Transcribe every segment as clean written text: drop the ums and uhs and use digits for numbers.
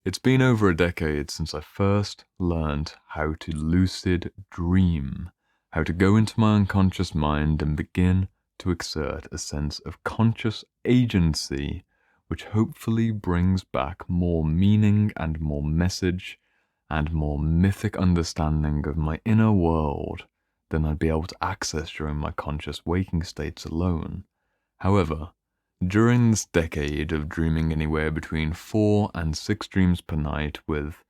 It's been over a decade since I first learned how to lucid dream, how to go into my unconscious mind and begin to exert a sense of conscious agency, which hopefully brings back more meaning and more message and more mythic understanding of my inner world than I'd be able to access during my conscious waking states alone. However, during this decade of dreaming anywhere between 4 and 6 dreams per night with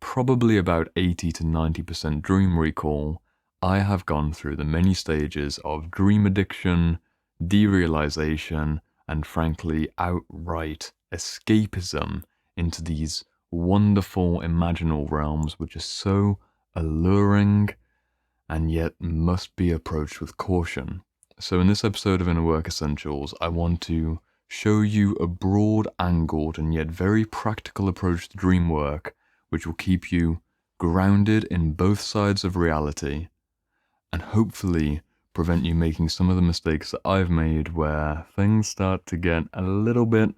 probably about 80 to 90% dream recall, I have gone through the many stages of dream addiction, derealization, and frankly outright escapism into these wonderful imaginal realms which are so alluring and yet must be approached with caution. So in this episode of Inner Work Essentials, I want to show you a broad-angled and yet very practical approach to dream work, which will keep you grounded in both sides of reality and hopefully prevent you making some of the mistakes that I've made where things start to get a little bit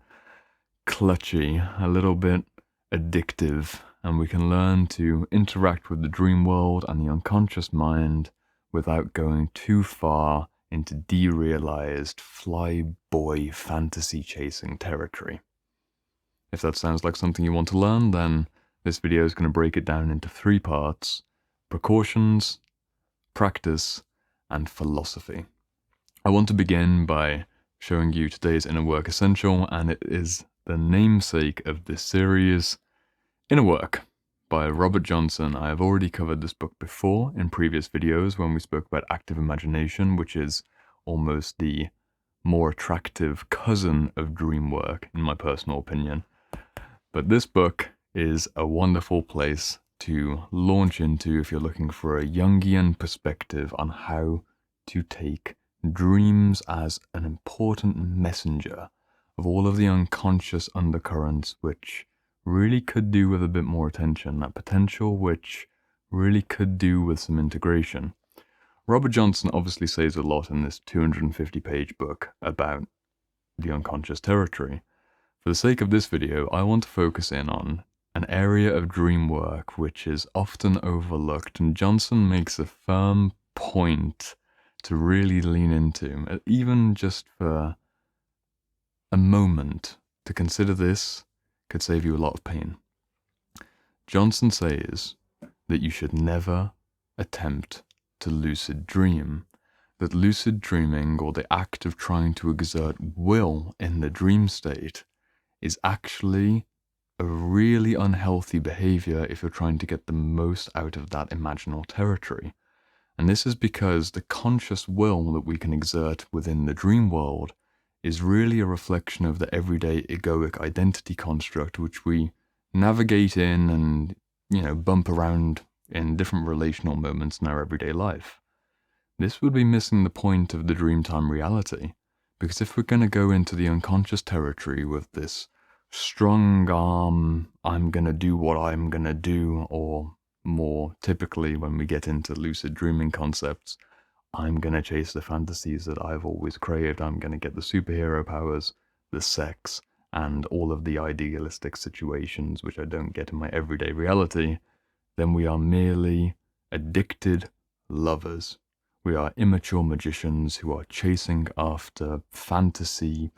clutchy, a little bit addictive, and we can learn to interact with the dream world and the unconscious mind without going too far into derealized flyboy fantasy chasing territory. If that sounds like something you want to learn, then this video is going to break it down into 3 parts: precautions, practice, and philosophy. I want to begin by showing you today's Inner Work Essential, and it is the namesake of this series, Inner Work by Robert Johnson. I have already covered this book before in previous videos when we spoke about active imagination, which is almost the more attractive cousin of dream work, in my personal opinion. But this book is a wonderful place to launch into if you're looking for a Jungian perspective on how to take dreams as an important messenger of all of the unconscious undercurrents which really could do with a bit more attention, that potential which really could do with some integration. Robert Johnson obviously says a lot in this 250-page book about the unconscious territory. For the sake of this video, I want to focus in on an area of dream work which is often overlooked, and Johnson makes a firm point to really lean into, even just for a moment. To consider this could save you a lot of pain. Johnson says that you should never attempt to lucid dream, that lucid dreaming, or the act of trying to exert will in the dream state, is actually a really unhealthy behavior if you're trying to get the most out of that imaginal territory. And this is because the conscious will that we can exert within the dream world is really a reflection of the everyday egoic identity construct which we navigate in and, bump around in different relational moments in our everyday life. This would be missing the point of the dreamtime reality, because if we're going to go into the unconscious territory with this strong arm, I'm going to do what I'm going to do, or more typically when we get into lucid dreaming concepts, I'm going to chase the fantasies that I've always craved, I'm going to get the superhero powers, the sex, and all of the idealistic situations which I don't get in my everyday reality, then we are merely addicted lovers. We are immature magicians who are chasing after fantasy,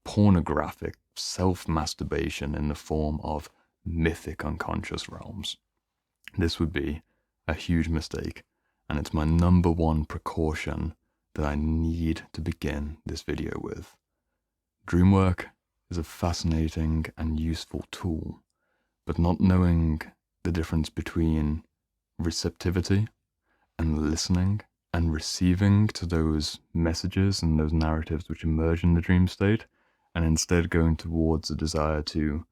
pornographic self-masturbation in the form of mythic unconscious realms. This would be a huge mistake, and it's my number 1 precaution that I need to begin this video with. Dreamwork is a fascinating and useful tool, but not knowing the difference between receptivity and listening and receiving to those messages and those narratives which emerge in the dream state, and instead going towards a desire to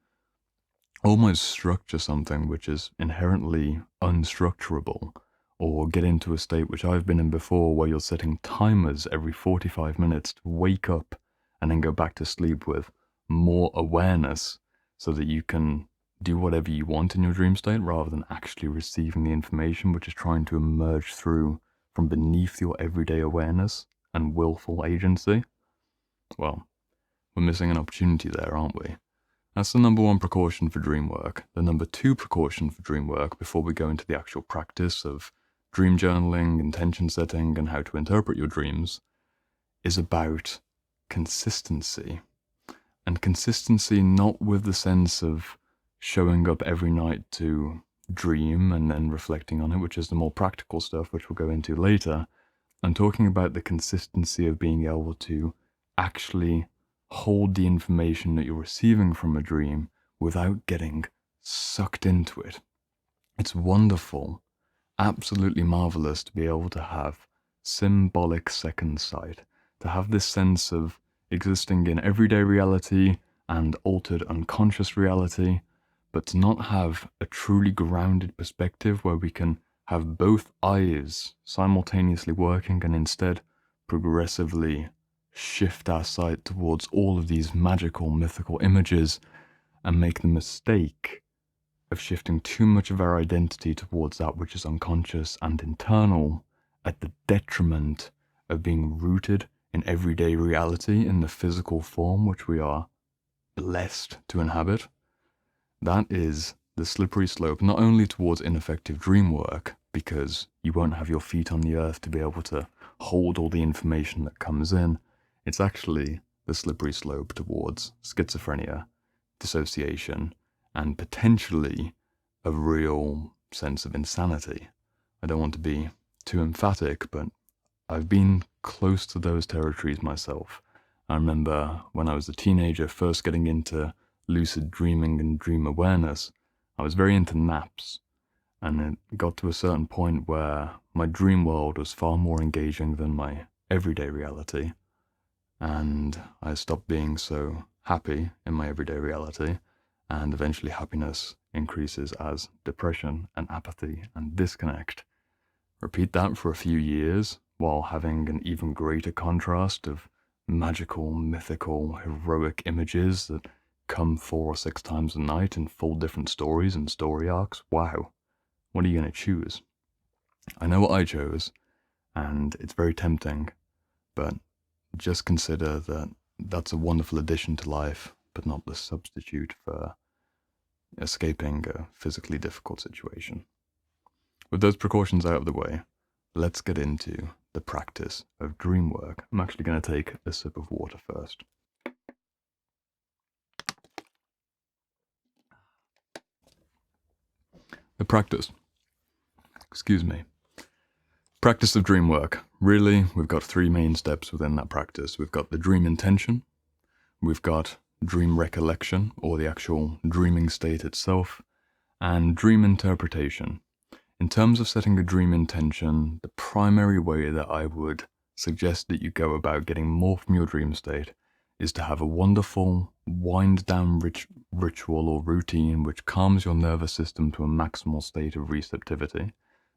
almost structure something which is inherently unstructurable, or get into a state which I've been in before where you're setting timers every 45 minutes to wake up and then go back to sleep with more awareness so that you can do whatever you want in your dream state rather than actually receiving the information which is trying to emerge through from beneath your everyday awareness and willful agency. Well, we're missing an opportunity there, aren't we? That's the number one precaution for dream work. The number two precaution for dream work, before we go into the actual practice of dream journaling, intention setting, and how to interpret your dreams, is about consistency. And consistency not with the sense of showing up every night to dream and then reflecting on it, which is the more practical stuff, which we'll go into later. I'm talking about the consistency of being able to actually hold the information that you're receiving from a dream without getting sucked into it. It's wonderful, absolutely marvelous to be able to have symbolic second sight, to have this sense of existing in everyday reality and altered unconscious reality, but to not have a truly grounded perspective where we can have both eyes simultaneously working and instead progressively shift our sight towards all of these magical, mythical images and make the mistake of shifting too much of our identity towards that which is unconscious and internal at the detriment of being rooted in everyday reality in the physical form which we are blessed to inhabit. That is the slippery slope, not only towards ineffective dream work, because you won't have your feet on the earth to be able to hold all the information that comes in. It's actually the slippery slope towards schizophrenia, dissociation, and potentially a real sense of insanity. I don't want to be too emphatic, but I've been close to those territories myself. I remember when I was a teenager first getting into lucid dreaming and dream awareness, I was very into naps, and it got to a certain point where my dream world was far more engaging than my everyday reality, and I stopped being so happy in my everyday reality, and eventually happiness increases as depression and apathy and disconnect. Repeat that for a few years while having an even greater contrast of magical, mythical, heroic images that come 4 or 6 times a night in full different stories and story arcs. Wow, what are you going to choose? I know what I chose, and it's very tempting, but just consider that that's a wonderful addition to life, but not the substitute for escaping a physically difficult situation. With those precautions out of the way, let's get into the practice of dream work. I'm actually going to take a sip of water first. The practice. Practice of dream work. Really, we've got 3 main steps within that practice. We've got the dream intention, we've got dream recollection, or the actual dreaming state itself, and dream interpretation. In terms of setting a dream intention, the primary way that I would suggest that you go about getting more from your dream state is to have a wonderful wind-down ritual or routine which calms your nervous system to a maximal state of receptivity.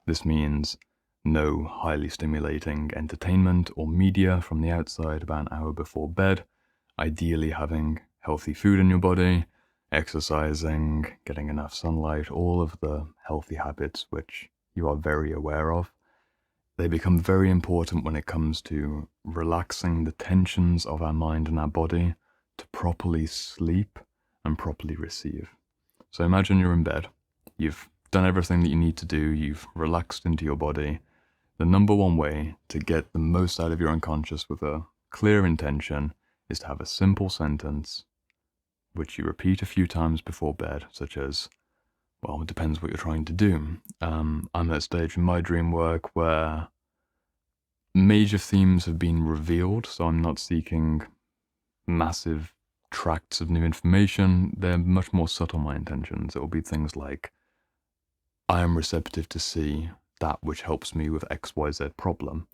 This means no highly stimulating entertainment or media from the outside about an hour before bed, ideally having healthy food in your body, exercising, getting enough sunlight, all of the healthy habits which you are very aware of. They become very important when it comes to relaxing the tensions of our mind and our body to properly sleep and properly receive. So imagine you're in bed, you've done everything that you need to do, you've relaxed into your body. The number one way to get the most out of your unconscious with a clear intention is to have a simple sentence which you repeat a few times before bed, such as, well, it depends what you're trying to do. I'm at a stage in my dream work where major themes have been revealed, so I'm not seeking massive tracts of new information. They're much more subtle, my intentions. It will be things like, I am receptive to see that which helps me with XYZ problem,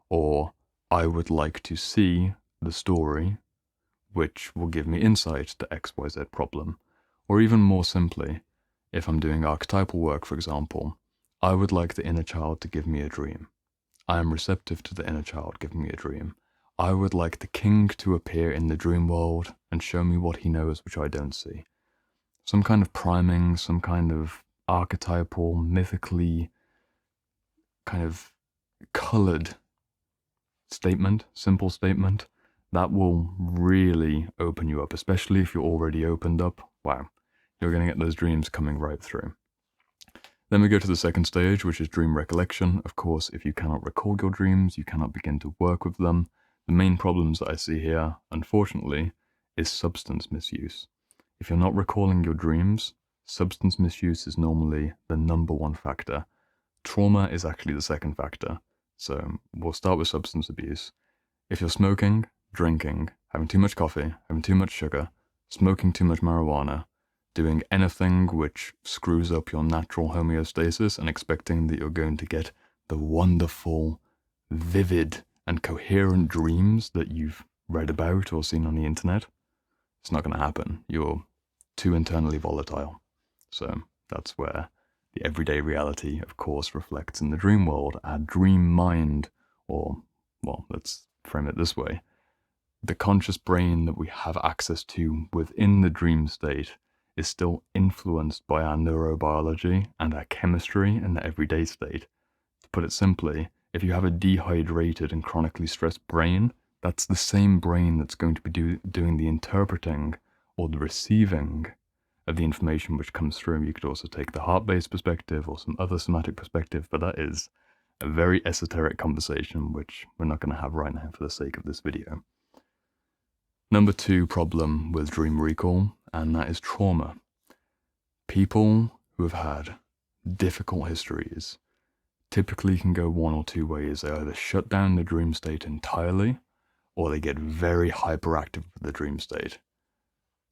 or I would like to see the story which will give me insight to XYZ problem. Or even more simply, if I'm doing archetypal work, for example, I would like the inner child to give me a dream. I am receptive to the inner child giving me a dream. I would like the king to appear in the dream world and show me what he knows which I don't see. Some kind of priming, some kind of archetypal, mythically kind of colored statement, simple statement, that will really open you up, especially if you're already opened up. Wow, you're going to get those dreams coming right through. Then we go to the second stage, which is dream recollection. Of course, if you cannot recall your dreams, you cannot begin to work with them. The main problems that I see here, unfortunately, is substance misuse. If you're not recalling your dreams, substance misuse is normally the number one factor. Trauma is actually the second factor. So we'll start with substance abuse. If you're smoking, drinking, having too much coffee, having too much sugar, smoking too much marijuana, doing anything which screws up your natural homeostasis and expecting that you're going to get the wonderful, vivid, and coherent dreams that you've read about or seen on the internet, it's not going to happen. You're too internally volatile. So that's where the everyday reality, of course, reflects in the dream world. Our dream mind, or, well, let's frame it this way, the conscious brain that we have access to within the dream state is still influenced by our neurobiology and our chemistry in the everyday state. To put it simply, if you have a dehydrated and chronically stressed brain, that's the same brain that's going to be doing the interpreting or the receiving of the information which comes through. You could also take the heart-based perspective or some other somatic perspective, but that is a very esoteric conversation which we're not going to have right now for the sake of this video. Number 2 problem with dream recall, and that is trauma. People who have had difficult histories typically can go one or two ways. They either shut down the dream state entirely, or they get very hyperactive with the dream state.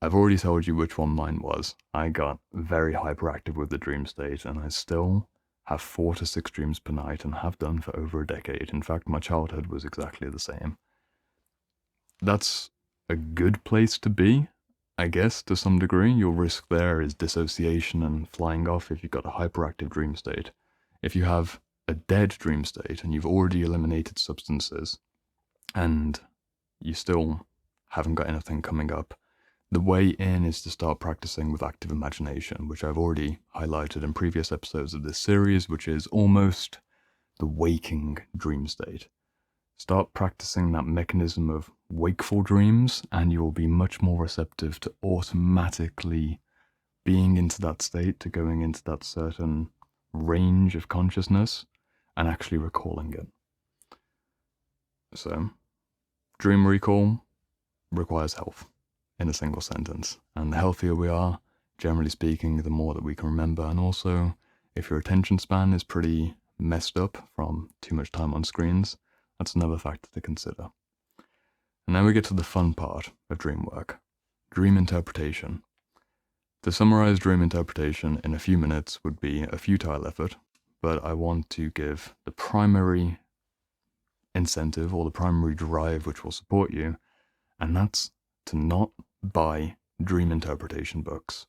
I've already told you which one mine was. I got very hyperactive with the dream state, and I still have 4 to 6 dreams per night and have done for over a decade. In fact, my childhood was exactly the same. That's a good place to be, I guess, to some degree. Your risk there is dissociation and flying off if you've got a hyperactive dream state. If you have a dead dream state and you've already eliminated substances and you still haven't got anything coming up, the way in is to start practicing with active imagination, which I've already highlighted in previous episodes of this series, which is almost the waking dream state. Start practicing that mechanism of wakeful dreams, and you will be much more receptive to automatically being into that state, to going into that certain range of consciousness and actually recalling it. So, dream recall requires health, in a single sentence. And the healthier we are, generally speaking, the more that we can remember. And also, if your attention span is pretty messed up from too much time on screens, that's another factor to consider. And now we get to the fun part of dream work, dream interpretation. To summarize dream interpretation in a few minutes would be a futile effort, but I want to give the primary incentive or the primary drive which will support you, and that's to not buy dream interpretation books.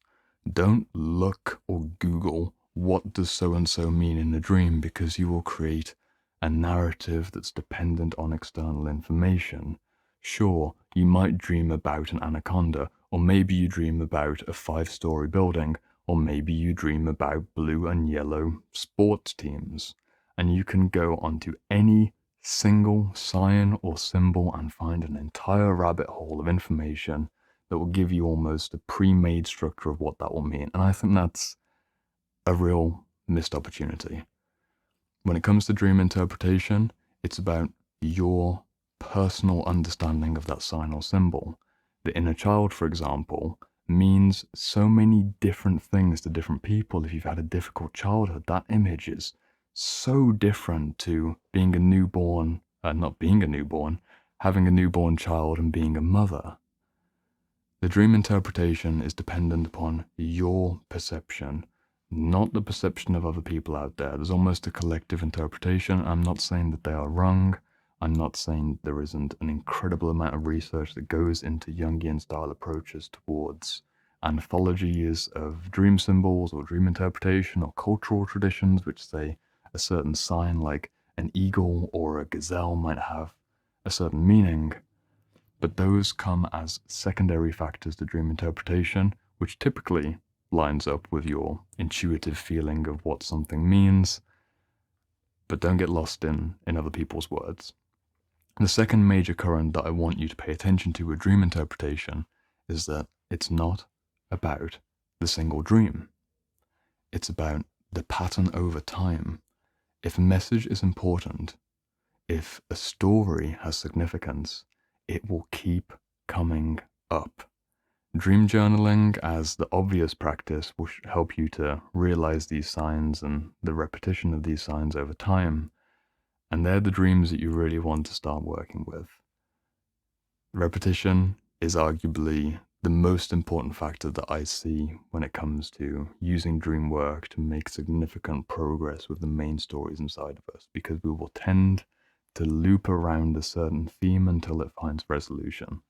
Don't look or Google what does so-and-so mean in a dream, because you will create a narrative that's dependent on external information. Sure, you might dream about an anaconda, or maybe you dream about a 5-story building, or maybe you dream about blue and yellow sports teams. And you can go onto any single sign or symbol and find an entire rabbit hole of information that will give you almost a pre-made structure of what that will mean. And I think that's a real missed opportunity. When it comes to dream interpretation, it's about your personal understanding of that sign or symbol. The inner child, for example, means so many different things to different people. If you've had a difficult childhood, that image is so different to being a newborn, not being a newborn, having a newborn child and being a mother. The dream interpretation is dependent upon your perception, not the perception of other people out there. There's almost a collective interpretation. I'm not saying that they are wrong. I'm not saying there isn't an incredible amount of research that goes into Jungian style approaches towards anthologies of dream symbols or dream interpretation or cultural traditions which say a certain sign like an eagle or a gazelle might have a certain meaning. But those come as secondary factors to dream interpretation, which typically lines up with your intuitive feeling of what something means, but don't get lost in other people's words. The second major current that I want you to pay attention to with dream interpretation is that it's not about the single dream. It's about the pattern over time. If a message is important, if a story has significance, it will keep coming up. Dream journaling, as the obvious practice, will help you to realize these signs and the repetition of these signs over time. And they're the dreams that you really want to start working with. Repetition is arguably the most important factor that I see when it comes to using dream work to make significant progress with the main stories inside of us, because we will tend to loop around a certain theme until it finds resolution.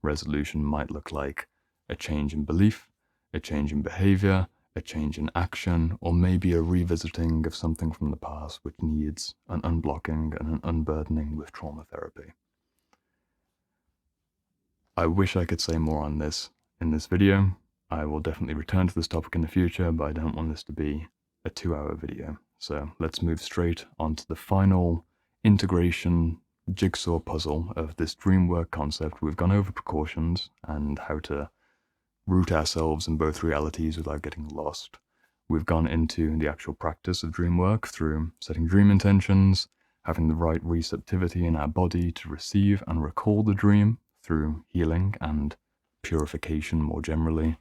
Resolution might look like a change in belief, a change in behavior, a change in action, or maybe a revisiting of something from the past which needs an unblocking and an unburdening with trauma therapy. I wish I could say more on this in this video. I will definitely return to this topic in the future, but I don't want this to be a 2-hour video. So let's move straight on to the final integration jigsaw puzzle of this dream work concept. We've gone over precautions and how to root ourselves in both realities without getting lost. We've gone into the actual practice of dream work through setting dream intentions, having the right receptivity in our body to receive and recall the dream through healing and purification more generally,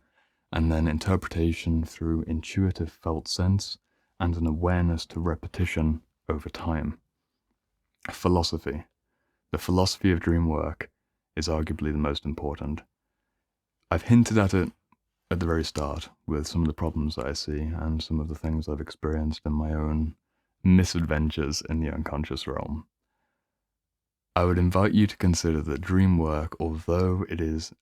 and then interpretation through intuitive felt sense and an awareness to repetition over time. Philosophy. The philosophy of dream work is arguably the most important. I've hinted at it at the very start with some of the problems that I see and some of the things I've experienced in my own misadventures in the unconscious realm. I would invite you to consider that dream work, although it is,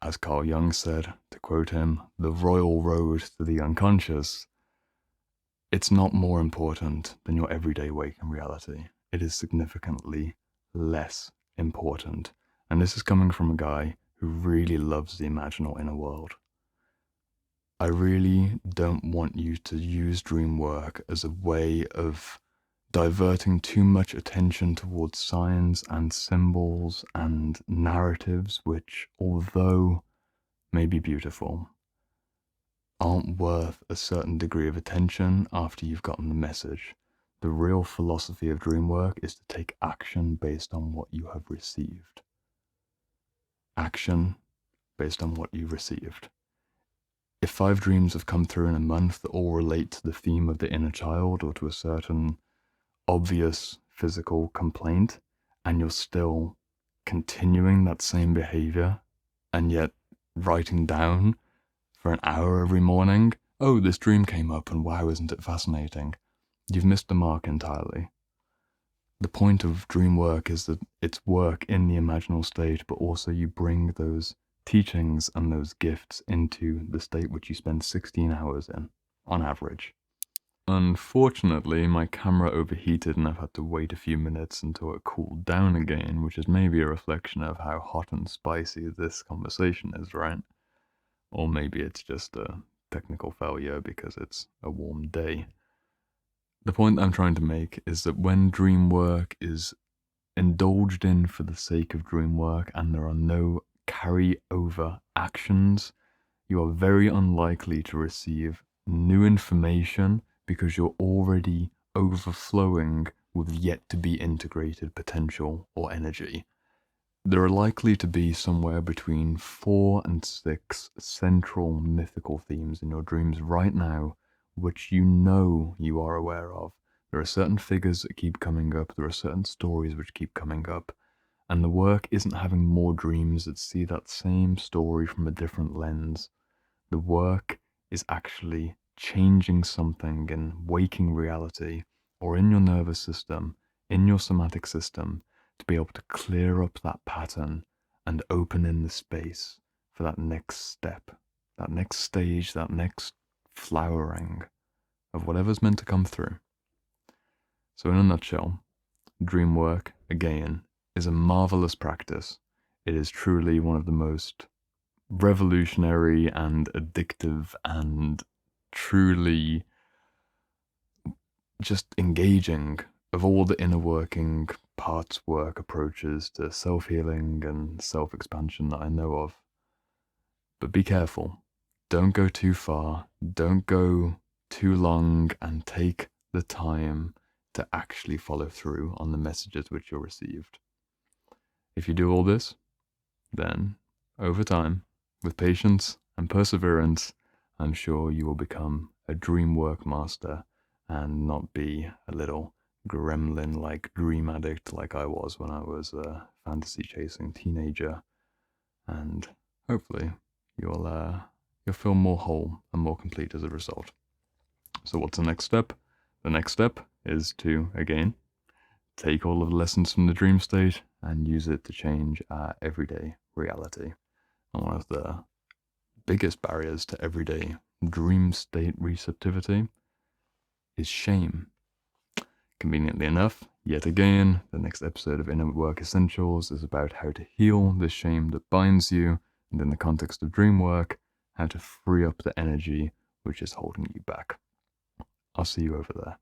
as Carl Jung said, to quote him, the royal road to the unconscious, it's not more important than your everyday waking reality. It is significantly less important. And this is coming from a guy who really loves the imaginal inner world. I really don't want you to use dream work as a way of diverting too much attention towards signs and symbols and narratives which, although may be beautiful, aren't worth a certain degree of attention after you've gotten the message. The real philosophy of dream work is to take action based on what you have received. Action based on what you received. If 5 dreams have come through in a month that all relate to the theme of the inner child or to a certain obvious physical complaint, and you're still continuing that same behavior and yet writing down for an hour every morning, oh, this dream came up and wow, isn't it fascinating? You've missed the mark entirely. The point of dream work is that it's work in the imaginal state, but also you bring those teachings and those gifts into the state which you spend 16 hours in, on average. Unfortunately, my camera overheated and I've had to wait a few minutes until it cooled down again, which is maybe a reflection of how hot and spicy this conversation is, right? Or maybe it's just a technical failure because it's a warm day. The point I'm trying to make is that when dream work is indulged in for the sake of dream work and there are no carry-over actions, you are very unlikely to receive new information because you're already overflowing with yet to be integrated potential or energy. There are likely to be somewhere between 4 and 6 central mythical themes in your dreams right now, which you know you are aware of. There are certain figures that keep coming up, there are certain stories which keep coming up, and the work isn't having more dreams that see that same story from a different lens. The work is actually changing something in waking reality or in your nervous system, in your somatic system, to be able to clear up that pattern and open in the space for that next step, that next stage, that next flowering of whatever's meant to come through. So in a nutshell, dream work, again, is a marvelous practice. It is truly one of the most revolutionary and addictive and truly just engaging of all the inner working parts work approaches to self-healing and self-expansion that I know of. But be careful. Don't go too far. Don't go too long, and take the time to actually follow through on the messages which you received. If you do all this, then over time, with patience and perseverance, I'm sure you will become a dreamwork master and not be a little gremlin-like dream addict like I was when I was a fantasy-chasing teenager. And hopefully you'll feel more whole and more complete as a result. So what's the next step? The next step is to, again, take all of the lessons from the dream state and use it to change our everyday reality. And one of the biggest barriers to everyday dream state receptivity is shame. Conveniently enough, yet again, the next episode of Inner Work Essentials is about how to heal the shame that binds you, and in the context of dream work, how to free up the energy which is holding you back. I'll see you over there.